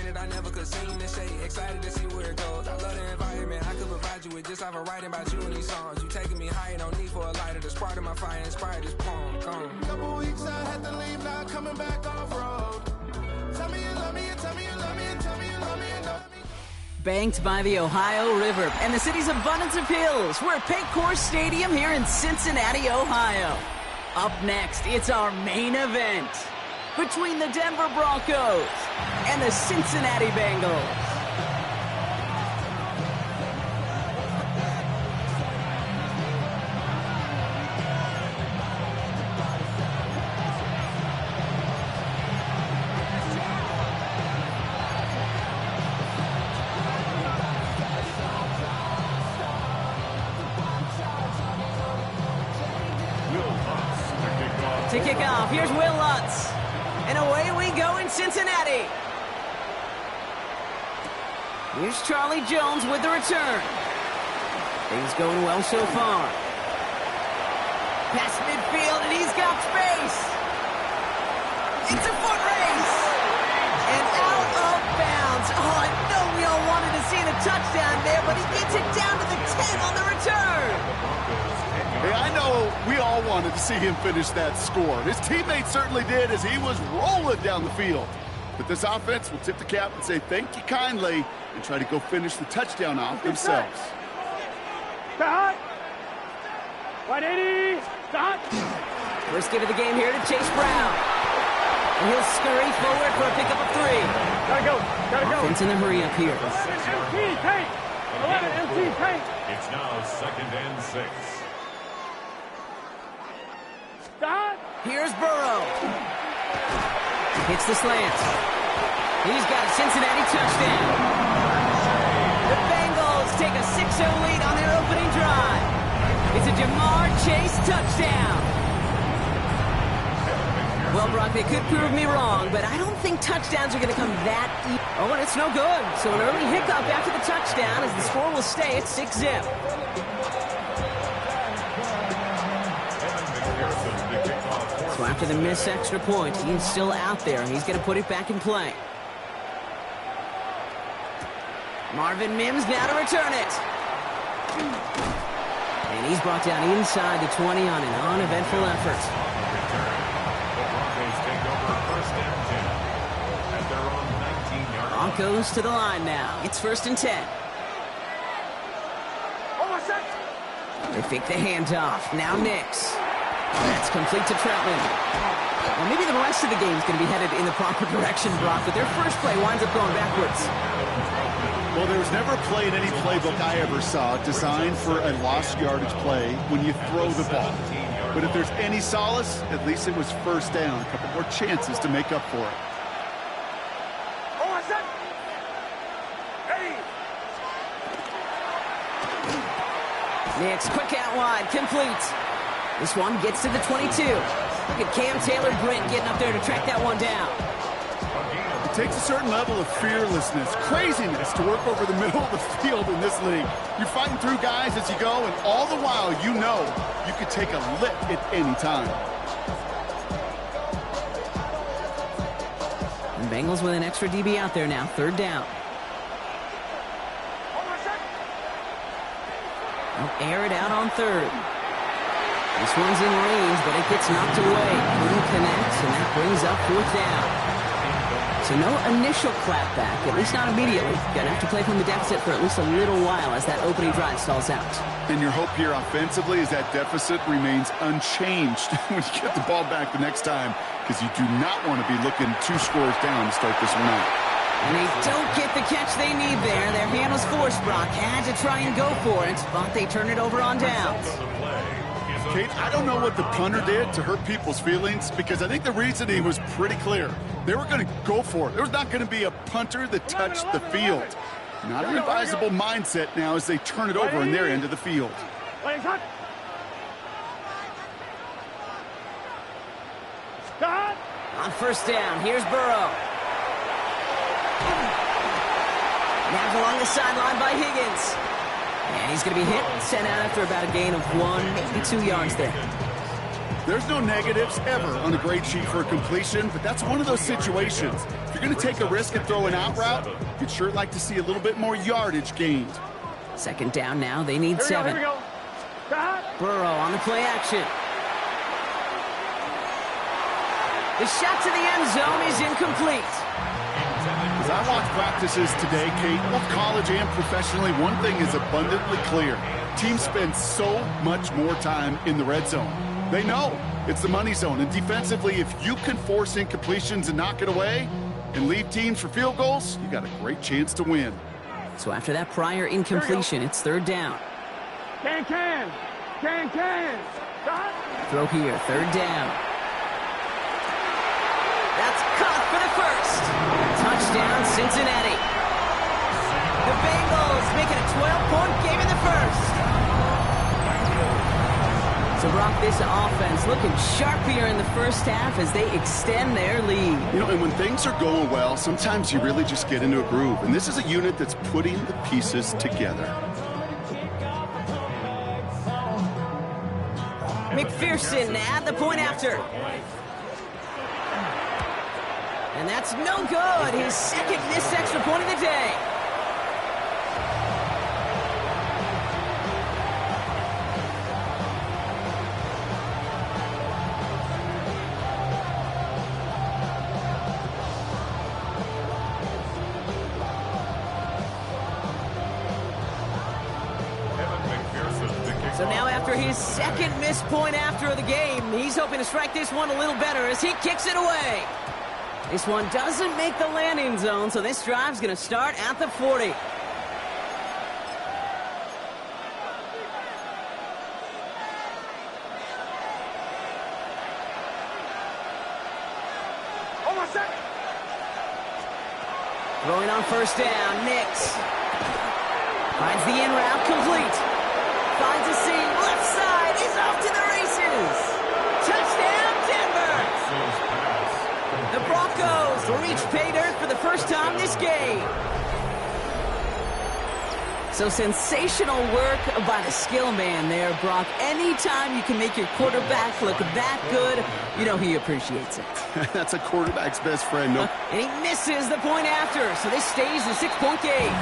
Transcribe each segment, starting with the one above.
disappointed I never could sing this shit. Excited to see where it goes. I love the environment. I could provide you with just off of writing about you in these songs. You taking me higher, no need for a lighter. The spark of my fire inspired this poem. Gone. Couple weeks I had to leave, now coming back off road. Tell me you love me, and tell me you love me, and tell me you love me, and love me. Banked by the Ohio River and the city's abundance of hills, we're at Paycor Stadium here in Cincinnati, Ohio. Up next, it's our main event between the Denver Broncos and the Cincinnati Bengals. To kick off, here's Will Lutz. And away we go in Cincinnati. Here's Charlie Jones with the return. Things going well so far. Past midfield, and he's got space. It's a foot race. And out of bounds. Oh, I know we all wanted to see the touchdown there, but he gets it down to the 10 on the return. Hey, I know we all wanted to see him finish that score. His teammates certainly did as he was rolling down the field. But this offense will tip the cap and say thank you kindly and try to go finish the touchdown off themselves. Stop! 180! Stop! First give of the game here to Chase Brown. And he'll scurry forward for a pickup of 3. Gotta go! Gotta go! Offense in a hurry up here. Empty tank! 11, empty tank! It's now 2nd and 6. Stop! Here's Burrow. Hits the slant. He's got a Cincinnati touchdown. The Bengals take a 6-0 lead on their opening drive. It's a Jamar Chase touchdown. Well, Brock, they could prove me wrong, but I don't think touchdowns are going to come that easy. Oh, and it's no good. So an early hiccup after the touchdown as the score will stay at 6-0. So after the missed extra point, he's still out there, and he's going to put it back in play. Marvin Mims now to return it. And he's brought down inside the 20 on an uneventful effort. Broncos to the line now. It's 1st and 10. They fake the handoff. Now Nix. That's complete to Troutman. Well, maybe the rest of the game is going to be headed in the proper direction, Brock, but their first play winds up going backwards. Well, there was never a play in any playbook I ever saw designed for a lost yardage play when you throw the ball. But if there's any solace, at least it was 1st down. A couple more chances to make up for it. Nix, quick out wide, complete. This one gets to the 22. Look at Cam Taylor-Britt getting up there to track that one down. It takes a certain level of fearlessness, craziness to work over the middle of the field in this league. You're fighting through guys as you go, and all the while you know you could take a lick at any time. And Bengals with an extra DB out there now, 3rd down. They'll air it out on 3rd. This one's in range, but it gets knocked away. Couldn't connect, and that brings up 4th down. So no initial clapback, at least not immediately. Gonna have to play from the deficit for at least a little while as that opening drive stalls out. And your hope here offensively is that deficit remains unchanged when you get the ball back the next time, because you do not want to be looking 2 scores down to start this one out. And they don't get the catch they need there. Their hand was forced, Brock. Had to try and go for it, but they turn it over on downs. Kate, I don't know what the punter did to hurt people's feelings, because I think the reasoning was pretty clear. They were going to go for it. There was not going to be a punter that touched the field. Not an advisable mindset now as they turn it over in their end of the field. On 1st down, here's Burrow. Nabbed along the sideline by Higgins. And he's going to be hit and sent out after about a gain of 1, maybe 2 yards there. There's no negatives ever on a grade sheet for a completion, but that's one of those situations. If you're going to take a risk and throw an out route, you'd sure like to see a little bit more yardage gained. Second down now. They need 7. Here we go. Stop. Burrow on the play action. The shot to the end zone is incomplete. As I watch practices today, Kate, both college and professionally, one thing is abundantly clear. Teams spend so much more time in the red zone. They know it's the money zone. And defensively, if you can force incompletions and knock it away and leave teams for field goals, you got a great chance to win. So after that prior incompletion, it's third down. Can. Stop. Throw here, third down. That's caught for the first. Touchdown, Cincinnati. The Bengals making a 12-point game in the first. So, Brock, this offense looking sharpier in the first half as they extend their lead. You know, and when things are going well, sometimes you really just get into a groove. And this is a unit that's putting the pieces together. McPherson at the point after. And that's no good. His second missed extra point of the day. So now after his second missed point after the game, he's hoping to strike this one a little better as he kicks it away. This one doesn't make the landing zone, so this drive's going to start at the 40. Throwing on first down, Nix. Finds the in route, complete. Finds a seam, left side, he's off to the races. Touchdown, Denver! The Broncos reach pay dirt for the first time this game. So sensational work by the skill man there, Brock. Anytime you can make your quarterback look that good, you know he appreciates it. That's a quarterback's best friend. No. And he misses the point after, so this stays a 6-point game.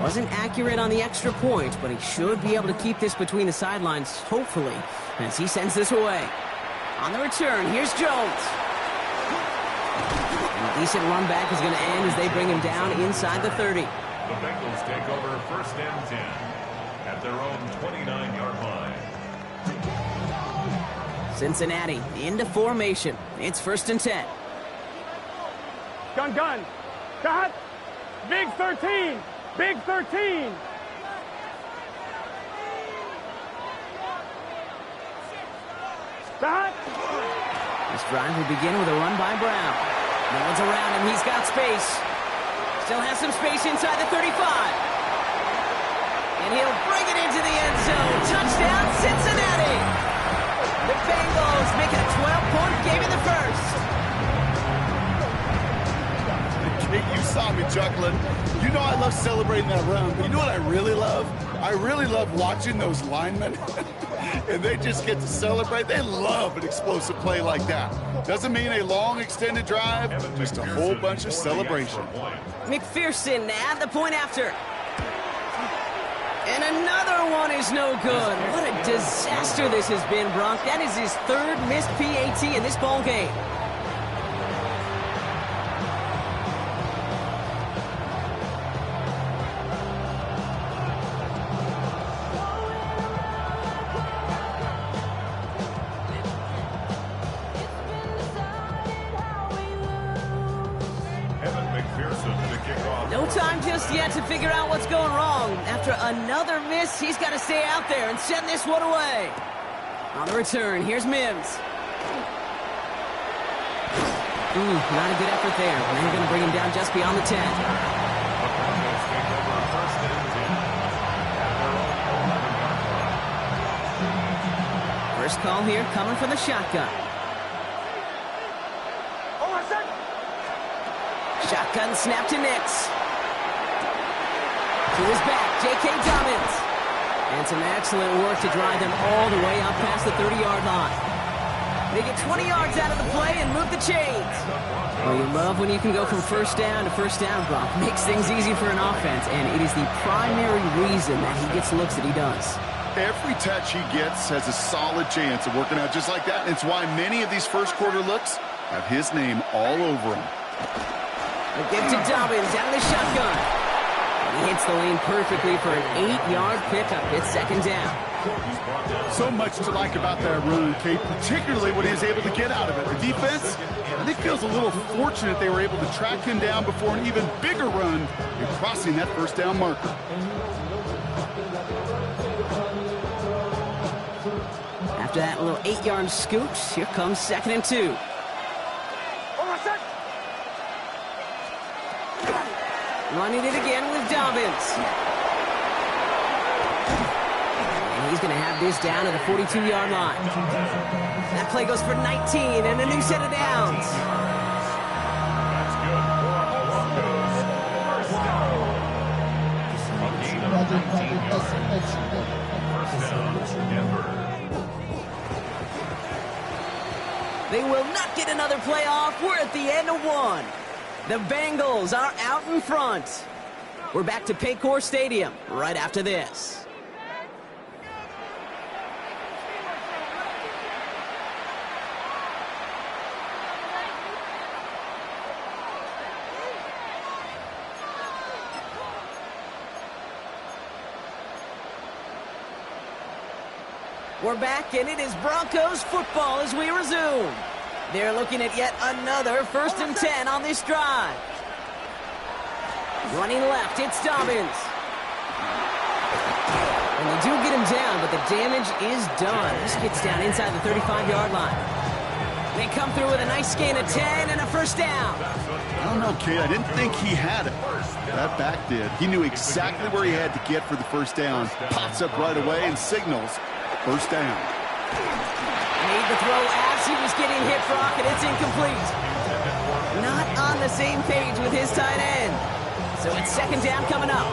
Wasn't accurate on the extra point, but he should be able to keep this between the sidelines, hopefully, as he sends this away. On the return, here's Jones. And a decent run back is going to end as they bring him down inside the 30. The Bengals take over first and 10 at their own 29-yard line. Cincinnati into formation. It's first and 10. Gun. Stop. Big 13. Big 13. Stop. This drive will begin with a run by Brown. No one's around him. He's got space. Still has some space inside the 35. And he'll bring it into the end zone. Touchdown, Cincinnati. The Bengals making a 12-point game in the first. Kate, you saw me chuckling. You know I love celebrating that run, but you know what I really love? I really love watching those linemen. And they just get to celebrate. They love an explosive play like that. Doesn't mean a long extended drive, just a whole bunch of celebration. McPherson at the point after. And another one is no good. What a disaster this has been, Brock. That is his third missed PAT in this ball game. No time just yet to figure out what's going wrong. After another miss, he's got to stay out there and send this one away. On the return, here's Mims. Not a good effort there. And they're going to bring him down just beyond the 10. First call here coming from the shotgun. Shotgun snap to Nix. To his back, J.K. Dobbins. And some excellent work to drive them all the way up past the 30-yard line. They get 20 yards out of the play and move the chains. Well, you love when you can go from first down to first down, Brock. Makes things easy for an offense, and it is the primary reason that he gets looks that he does. Every touch he gets has a solid chance of working out just like that. It's why many of these first quarter looks have his name all over them. A give to Dobbins out of the shotgun. And he hits the lane perfectly for an 8-yard pickup. It's second down. So much to like about that run, Kate, particularly what he was able to get out of it. The defense, I think, feels a little fortunate they were able to track him down before an even bigger run in crossing that first down marker. After that little 8-yard scoop, here comes 2nd and 2. Running it again with Dobbins. And he's going to have this down at the 42-yard line. That play goes for 19 and a new set of downs. They will not get another play off. We're at the end of one. The Bengals are out in front. We're back to Paycor Stadium right after this. We're back, and it is Broncos football as we resume. They're looking at yet another 1st and 10 on this drive. Running left, it's Dobbins. And they do get him down, but the damage is done. This gets down inside the 35-yard line. They come through with a nice gain of 10 and a first down. I don't know, kid. I didn't think he had it. That back did. He knew exactly where he had to get for the first down. Pops up right away and signals first down. Made the throw as he was getting hit, Brock, and it's incomplete. Not on the same page with his tight end. So it's second down coming up.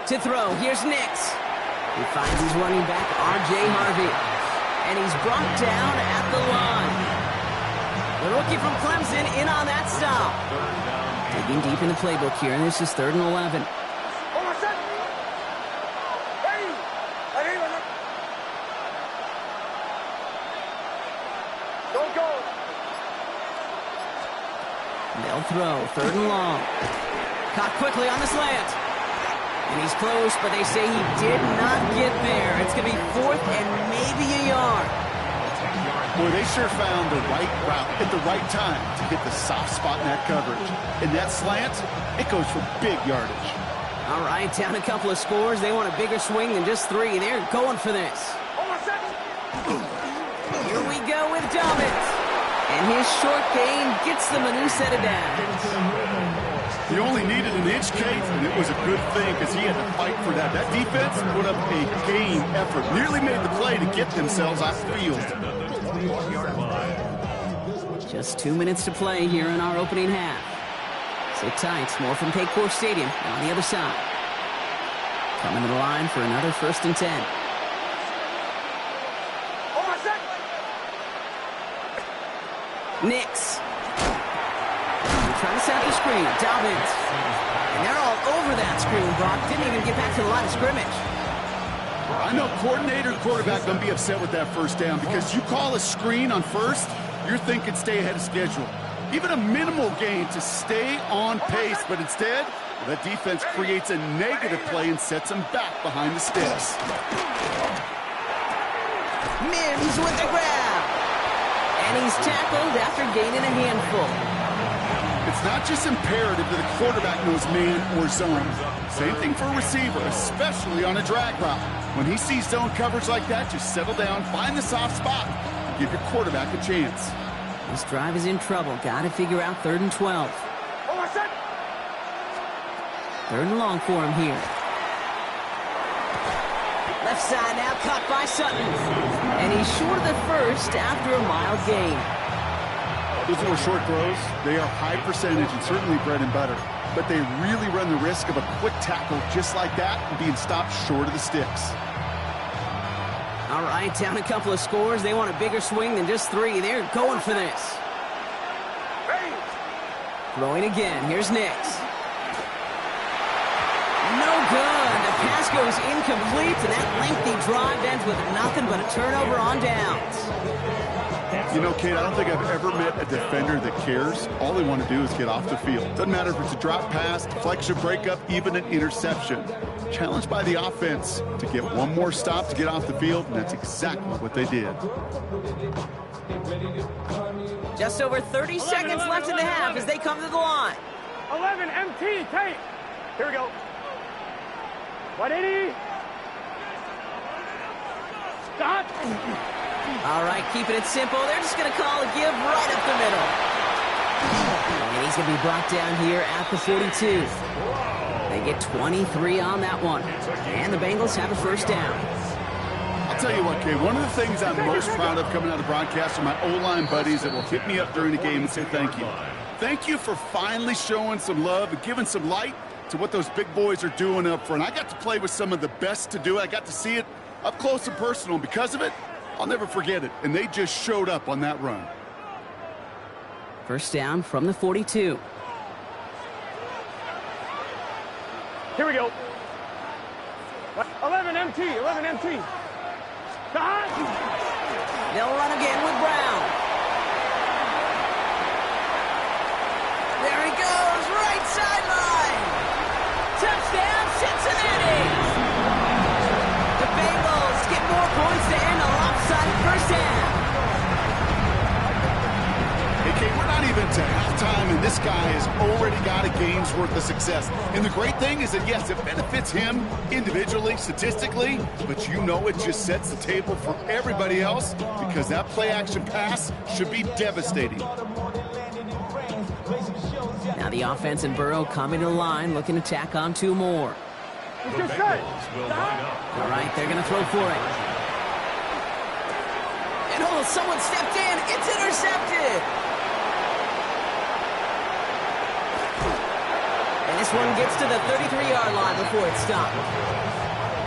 To throw, here's Nix. He finds his running back, R.J. Harvey. And he's brought down at the line. The rookie from Clemson in on that stop. Digging deep in the playbook here, and this is 3rd and 11. They'll throw, 3rd and long. Caught quickly on the slant. And he's close, but they say he did not get there. It's going to be 4th and maybe a yard. Boy, they sure found the right route at the right time to hit the soft spot in that coverage. And that slant, it goes for big yardage. All right, down a couple of scores. They want a bigger swing than just 3. They're going for this. Here we go with Dobbins. And his short gain gets them a new set of downs. He only needed an inch, Kate, and it was a good thing because he had to fight for that. That defense put up a game effort. Nearly made the play to get themselves off the field. Just 2 minutes to play here in our opening half. Sit tight. More from Paycor Stadium on the other side. Coming to the line for another 1st and 10. Nix. Trying to set the screen. Dobbins. And they're all over that screen, Brock. Didn't even get back to the line of scrimmage. I know coordinator and quarterback going to be upset with that first down because you call a screen on first, you're thinking stay ahead of schedule. Even a minimal gain to stay on pace, but instead, the defense creates a negative play and sets them back behind the sticks. Mims with the grab. And he's tackled after gaining a handful. It's not just imperative that the quarterback knows man or zone. Same thing for a receiver, especially on a drag route. When he sees zone coverage like that, just settle down, find the soft spot, and give your quarterback a chance. This drive is in trouble. Got to figure out 3rd and 12. 3rd and long for him here. Left side now, caught by Sutton. And he's short of the first after a mild gain. Those were short throws. They are high percentage and certainly bread and butter. But they really run the risk of a quick tackle just like that and being stopped short of the sticks. All right, down a couple of scores. They want a bigger swing than just 3. They're going for this. Throwing again. Here's Nix. No good. The pass goes incomplete, and that lengthy drive ends with nothing but a turnover on downs. You know, Kate, I don't think I've ever met a defender that cares. All they want to do is get off the field. Doesn't matter if it's a drop pass, deflection, breakup, even an interception. Challenged by the offense to get one more stop to get off the field, and that's exactly what they did. Just over 30 seconds left in the half as they come to the line. 11 MT, Kate. Here we go. 180. Stop. All right, keeping it simple. They're just going to call a give right up the middle. And he's going to be brought down here at the 42. They get 23 on that one. And the Bengals have a first down. I'll tell you what, Kay, one of the things I'm most proud of coming out of the broadcast are my O-line buddies that will hit me up during the game and say thank you. Thank you for finally showing some love and giving some light to what those big boys are doing up front. I got to play with some of the best to do it. I got to see it up close and personal. And because of it, I'll never forget it. And they just showed up on that run. First down from the 42. Here we go. 11 MT, 11 MT. Stop. They'll run again with Brown. There he goes, right sideline. Touchdown, Cincinnati. The Bengals get more points to end a lopsided first half. Hey, Kate, we're not even to halftime, and this guy has already got a game's worth of success. And the great thing is that, yes, it benefits him individually, statistically, but you know it just sets the table for everybody else because that play-action pass should be devastating. Now the offense and Burrow coming to the line, looking to tack on 2 more. The Bengals will line up. All right, they're going to throw for it. And oh, someone stepped in. It's intercepted. And this one gets to the 33-yard line before it's stopped.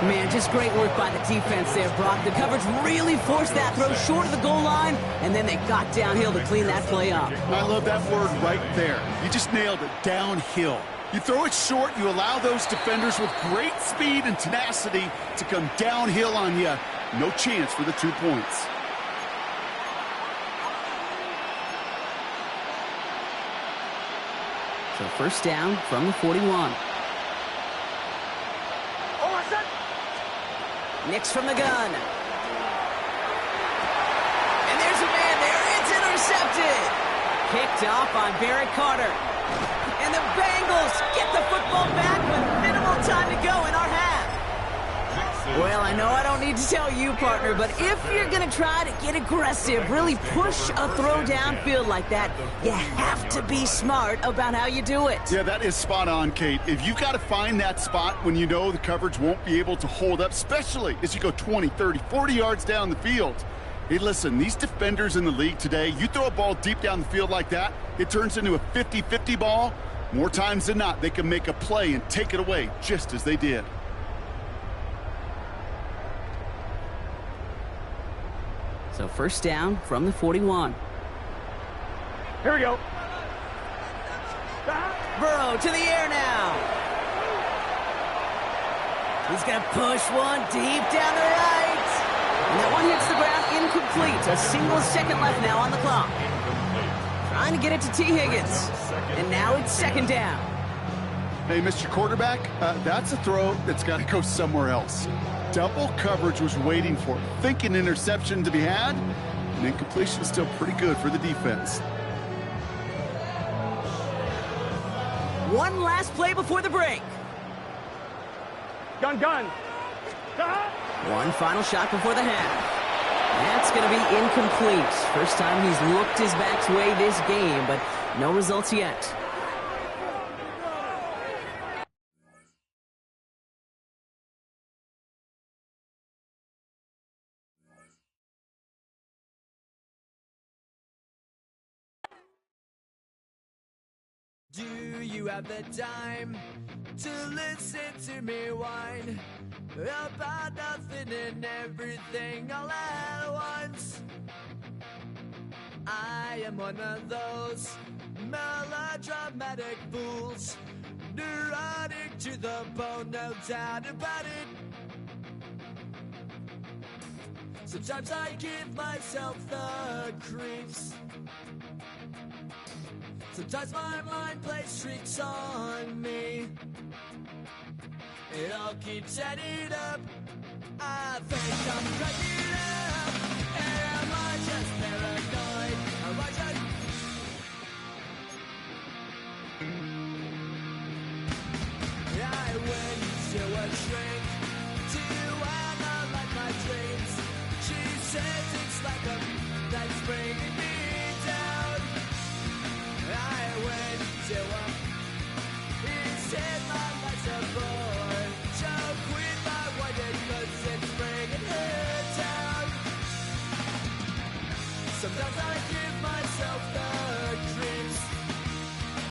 Man, just great work by the defense there, Brock. The coverage really forced that throw short of the goal line, and then they got downhill to clean that play up. I love that word right there. You just nailed it, downhill. You throw it short, you allow those defenders with great speed and tenacity to come downhill on you. No chance for the 2 points. So first down from the 41. Nix from the gun. And there's a man there. It's intercepted. Picked off on Barrett Carter. And the Bengals get the football back with minimal time to go in our half. Well, I know I don't need to tell you, partner, but if you're going to try to get aggressive, really push a throw downfield like that, you have to be smart about how you do it. Yeah, that is spot on, Kate. If you've got to find that spot when you know the coverage won't be able to hold up, especially as you go 20, 30, 40 yards down the field. Hey, listen, these defenders in the league today, you throw a ball deep down the field like that, it turns into a 50-50 ball. More times than not, they can make a play and take it away just as they did. So first down from the 41. Here we go. Burrow to the air now. He's going to push one deep down the right. And that one hits the ground incomplete. A single second left now on the clock. Trying to get it to T. Higgins. And now it's second down. Hey, Mr. Quarterback, that's a throw that's got to go somewhere else. Double coverage was waiting for it. Thinking interception to be had, and incompletion is still pretty good for the defense. One last play before the break. Gun. One final shot before the half. That's going to be incomplete. First time he's looked his back's way this game, but no results yet. Do you have the time to listen to me whine about nothing and everything all at once? I am one of those melodramatic fools, neurotic to the bone, no doubt about it. Sometimes I give myself the creeps. Sometimes my mind plays tricks on me. It all keeps adding up. I think I'm cracking up. Am I just paranoid? Am I just... I went to a shrink to analyze my dreams. She says it's like a that's bringing me down. I went to a